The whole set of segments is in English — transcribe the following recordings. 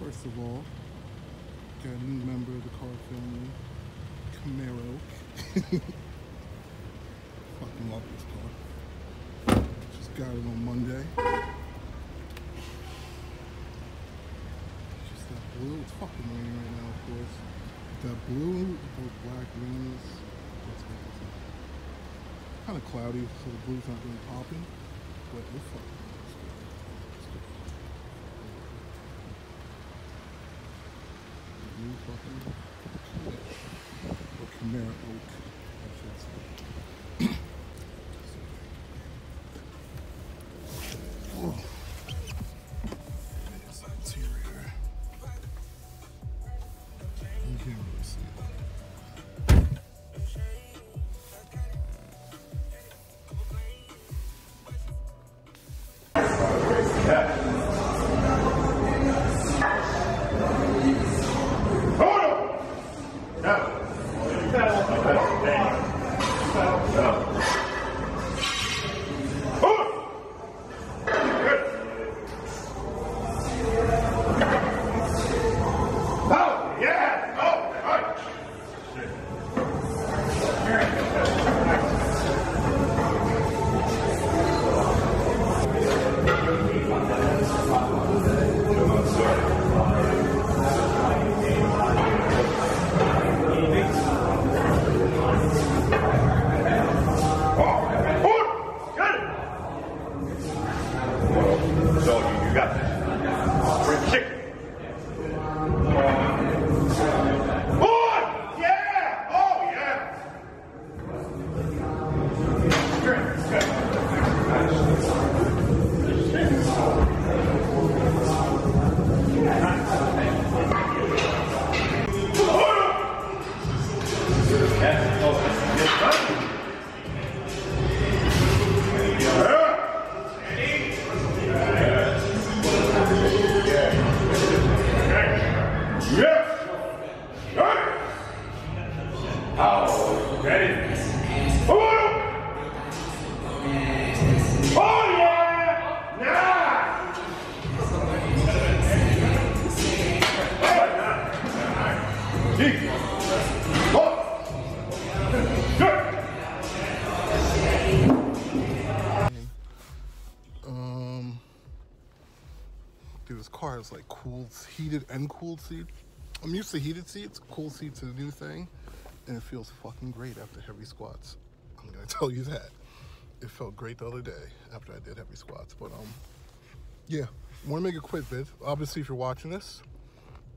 First of all, got a new member of the car family, Camaro. Fucking love this car. Just got it on Monday. Just that blue. It's fucking raining right now, of course. That blue with those black wings. That's what it's like. Kind of cloudy, so the blue's not really popping, but it's fucking. Fucking or Camaro Oak, I should say. There's the interior. You can't really see it. Dude, this car has like heated and cooled seats. I'm used to heated seats. Cool seats is a new thing, and it feels fucking great after heavy squats. I'm gonna tell you that. It felt great the other day after I did heavy squats. But yeah, want to make a quick vid. Obviously, if you're watching this,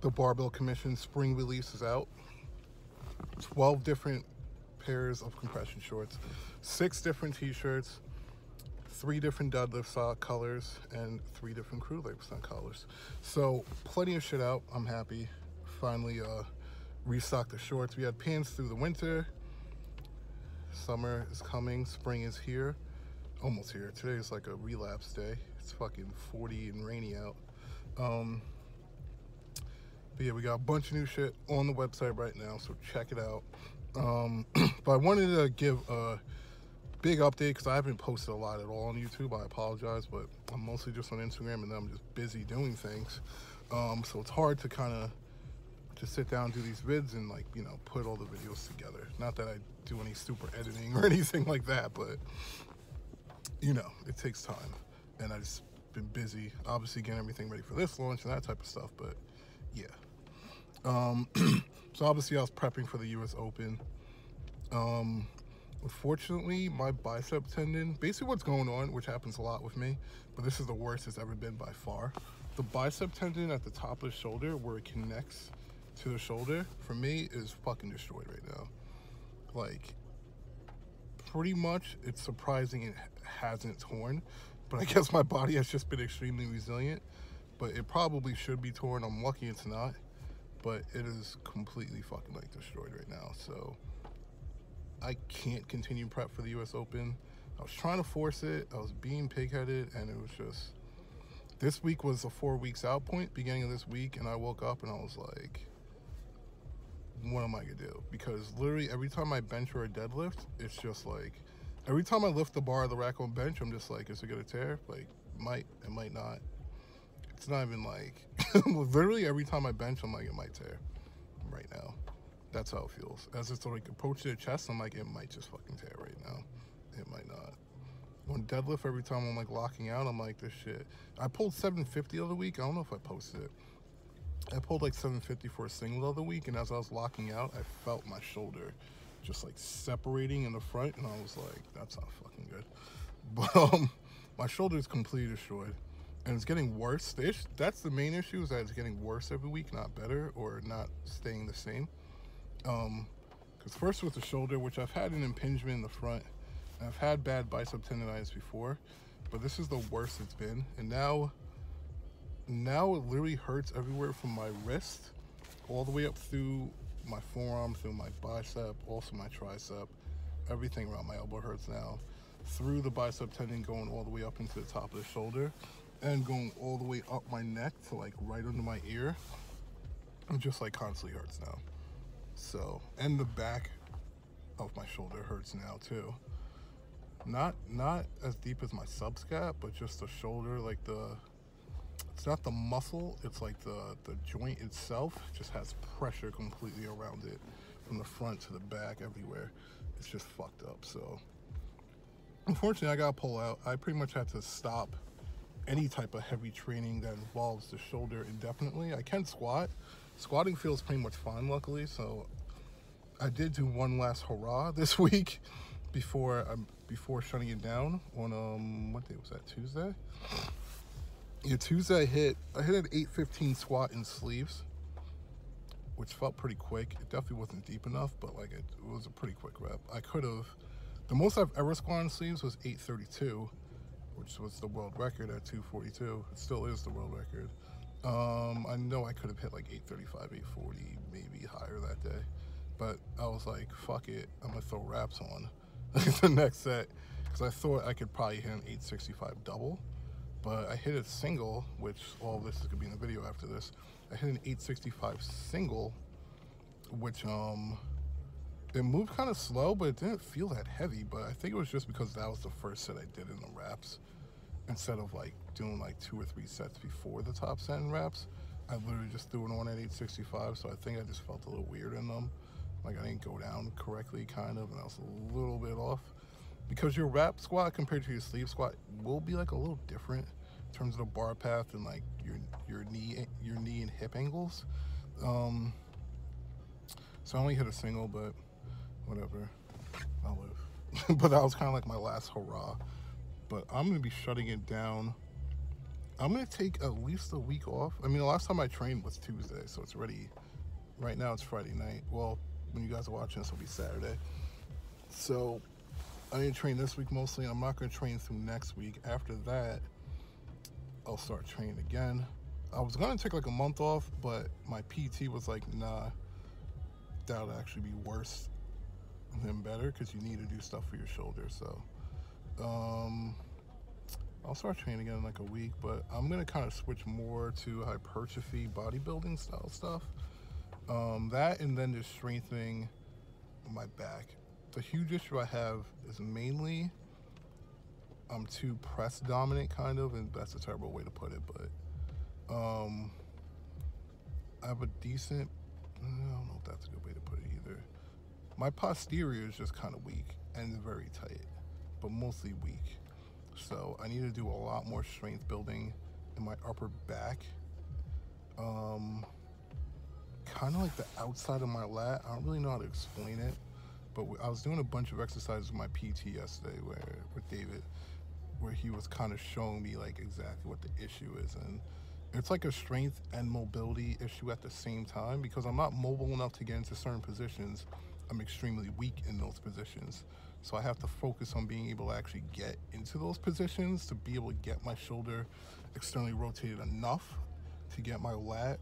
the Barbell Commission spring release is out. 12 different pairs of compression shorts, 6 different t-shirts, 3 different deadlift sock colors, and 3 different crew leg percent colors. So plenty of shit out. I'm happy. Finally restocked the shorts. We had pants through the winter. Summer is coming. Spring is here. Almost here. Today is like a relapse day. It's fucking 40 and rainy out. But yeah, we got a bunch of new shit on the website right now, so check it out. But I wanted to give a big update because I haven't posted a lot at all on YouTube. I apologize, but I'm mostly just on Instagram and then I'm just busy doing things. So it's hard to kind of just sit down and do these vids and, like, you know, put all the videos together. Not that I do any super editing or anything like that, but, you know, it takes time. And I just been busy, obviously getting everything ready for this launch and that type of stuff, but yeah. So obviously I was prepping for the US Open. Unfortunately, my bicep tendon, basically what's going on, which happens a lot with me, but this is the worst it's ever been by far. The bicep tendon at the top of the shoulder, where it connects to the shoulder, for me, is fucking destroyed right now. Like, pretty much, it's surprising it hasn't torn, but I guess my body has just been extremely resilient, but it probably should be torn. I'm lucky it's not, but it is completely fucking, like, destroyed right now, so I can't continue prep for the US Open. I was trying to force it. I was being pig-headed, and it was just... This week was a 4 weeks out point, beginning of this week, and I woke up and I was like, what am I gonna do? Because literally every time I bench or a deadlift, it's just like, every time I lift the bar of the rack on bench, I'm just like, is it gonna tear? Like, it might not. it's not even like, literally every time I bench, I'm like, it might tear right now. That's how it feels. As it's like approaching the chest, I'm like, it might just fucking tear right now. It might not. On deadlift, every time I'm like locking out, I'm like, this shit. I pulled 750 the other week. I don't know if I posted it. I pulled like 750 for a single the other week, and as I was locking out, I felt my shoulder just like separating in the front, and I was like, that's not fucking good. But my shoulder is completely destroyed, and it's getting worse. That's the main issue, is that it's getting worse every week, not better, or not staying the same. Because first with the shoulder, which I've had an impingement in the front, and I've had bad bicep tendonitis before, but this is the worst it's been. And now it literally hurts everywhere from my wrist all the way up through my forearm, through my bicep, also my tricep. Everything around my elbow hurts now, through the bicep tendon, going all the way up into the top of the shoulder, and going all the way up my neck to like right under my ear. It just like constantly hurts now. So, and the back of my shoulder hurts now too. Not as deep as my subscap, but just the shoulder, like it's not the muscle, it's like the joint itself just has pressure completely around it, from the front to the back, everywhere. It's just fucked up. So unfortunately, I gotta pull out. I pretty much had to stop any type of heavy training that involves the shoulder indefinitely. I can squat. Squatting feels pretty much fine, luckily. So I did do one last hurrah this week before shutting it down on what day was that? Tuesday. Yeah, Tuesday I hit an 815 squat in sleeves, which felt pretty quick. It definitely wasn't deep enough, but like it was a pretty quick rep. I could have, the most I've ever squatted in sleeves was 832, which was the world record at 242. It still is the world record. I know I could have hit like 835, 840, maybe higher that day, but I was like, fuck it, I'm gonna throw wraps on the next set, because I thought I could probably hit an 865 double. But I hit a single, which all of this is gonna be in the video after this. I hit an 865 single, which it moved kind of slow, but it didn't feel that heavy. But I think it was just because that was the first set I did in the wraps, instead of like doing like 2 or 3 sets before the top set in wraps. I literally just threw it on at 865, so I think I just felt a little weird in them. Like I didn't go down correctly, kind of, and I was a little bit off. Because your wrap squat compared to your sleeve squat will be like a little different in terms of the bar path and like your knee and hip angles. So I only hit a single, but whatever, I'll live. But that was kind of like my last hurrah. But I'm gonna be shutting it down. I'm gonna take at least a week off. I mean, the last time I trained was Tuesday, so it's already, right now it's Friday night. Well, when you guys are watching this, it'll be Saturday. So I need to train this week mostly, and I'm not going to train through next week. After that, I'll start training again. I was going to take like a month off, but my PT was like, nah, that would actually be worse than better, because you need to do stuff for your shoulder. So I'll start training again in like a week, but I'm going to kind of switch more to hypertrophy bodybuilding style stuff. That, and then just strengthening my back. The huge issue I have is mainly I'm too press dominant, kind of, and that's a terrible way to put it, but I have a decent, I don't know if that's a good way to put it either. My posterior is just kind of weak and very tight, but mostly weak. So I need to do a lot more strength building in my upper back. Kind of like the outside of my lat. I don't really know how to explain it. But I was doing a bunch of exercises with my PT yesterday with David, where he was kind of showing me like exactly what the issue is. And it's like a strength and mobility issue at the same time, because I'm not mobile enough to get into certain positions. I'm extremely weak in those positions. So I have to focus on being able to actually get into those positions to be able to get my shoulder externally rotated enough to get my lat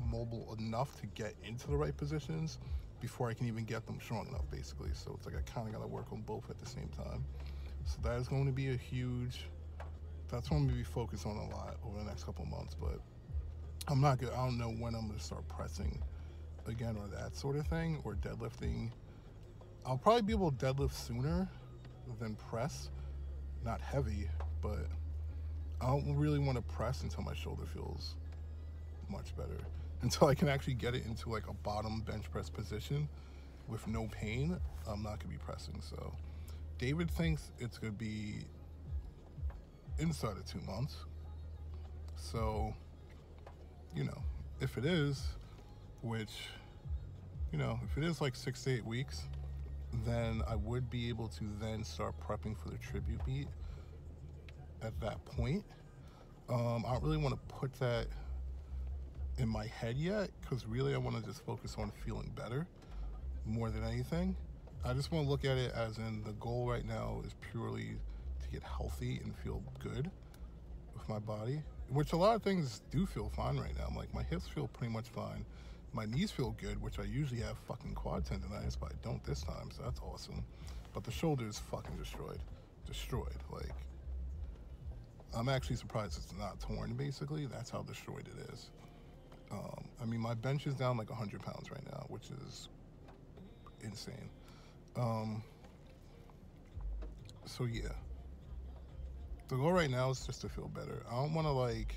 mobile enough to get into the right positions before I can even get them strong enough, basically. So it's like I kind of got to work on both at the same time. So that is going to be a huge, that's what I'm going to be focused on a lot over the next couple of months. But I'm not good. I don't know when I'm going to start pressing again, or that sort of thing, or deadlifting. I'll probably be able to deadlift sooner than press. Not heavy, but I don't really want to press until my shoulder feels much better. Until I can actually get it into like a bottom bench press position with no pain, I'm not gonna be pressing. So David thinks it's gonna be inside of 2 months. So, you know, if it is, which, you know, if it is like 6 to 8 weeks, then I would be able to then start prepping for the tribute beat at that point. I don't really want to put that in my head yet, because really I want to just focus on feeling better more than anything. I just want to look at it as in the goal right now is purely to get healthy and feel good with my body, which a lot of things do feel fine right now. Like my hips feel pretty much fine. My knees feel good, which I usually have fucking quad tendonitis, but I don't this time, so that's awesome. But the shoulder is fucking destroyed. Like, I'm actually surprised it's not torn, basically. That's how destroyed it is. I mean, my bench is down like 100 pounds right now, which is insane. So yeah. The goal right now is just to feel better. I don't want to like,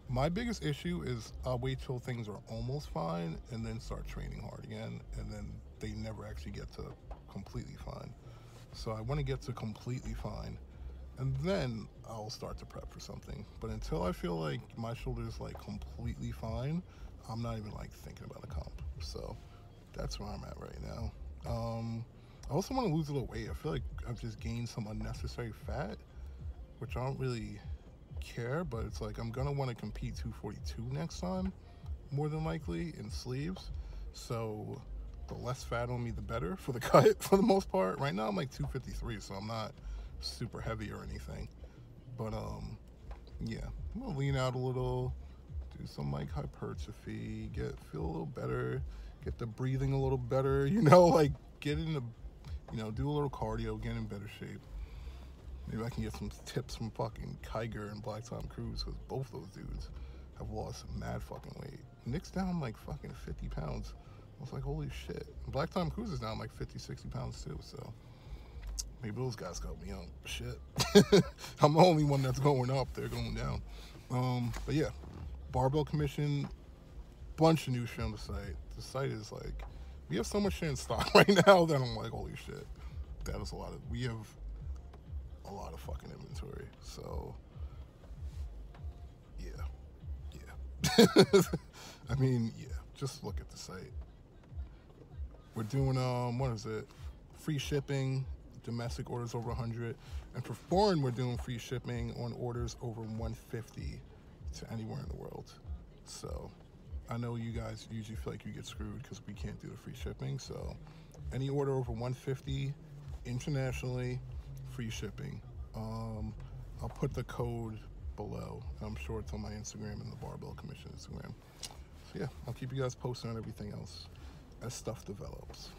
my biggest issue is I'll wait till things are almost fine and then start training hard again, and then they never actually get to completely fine. So I want to get to completely fine, and then I'll start to prep for something. But until I feel like my shoulder is like completely fine, I'm not even like thinking about a comp. So that's where I'm at right now. I also want to lose a little weight. I feel like I've just gained some unnecessary fat, which I don't really care, but it's like I'm gonna want to compete 242 next time, more than likely, in sleeves. So the less fat on me, the better for the cut, for the most part. Right now I'm like 253, so I'm not super heavy or anything. But yeah, I'm gonna lean out a little, do some like hypertrophy, feel a little better, get the breathing a little better, you know, like get in the, you know, do a little cardio, get in better shape. Maybe I can get some tips from fucking Kiger and Black Tom Cruise, because both those dudes have lost mad fucking weight. Nick's down like fucking 50 pounds. I was like, holy shit. Black Tom Cruise is down like 50, 60 pounds too, so maybe those guys got me on. Shit. I'm the only one that's going up. They're going down. But yeah, Barbell Commission, bunch of new shit on the site. The site is like, we have so much shit in stock right now that I'm like, holy shit. That is a lot of, we have a lot of fucking inventory. So yeah. I mean, yeah, just look at the site. We're doing what is it, free shipping, domestic orders over 100, and for foreign we're doing free shipping on orders over 150 to anywhere in the world. So I know you guys usually feel like you get screwed because we can't do the free shipping. So any order over 150 internationally, free shipping. I'll put the code below. I'm sure it's on my Instagram and the Barbell Commission Instagram. So yeah, I'll keep you guys posted on everything else as stuff develops.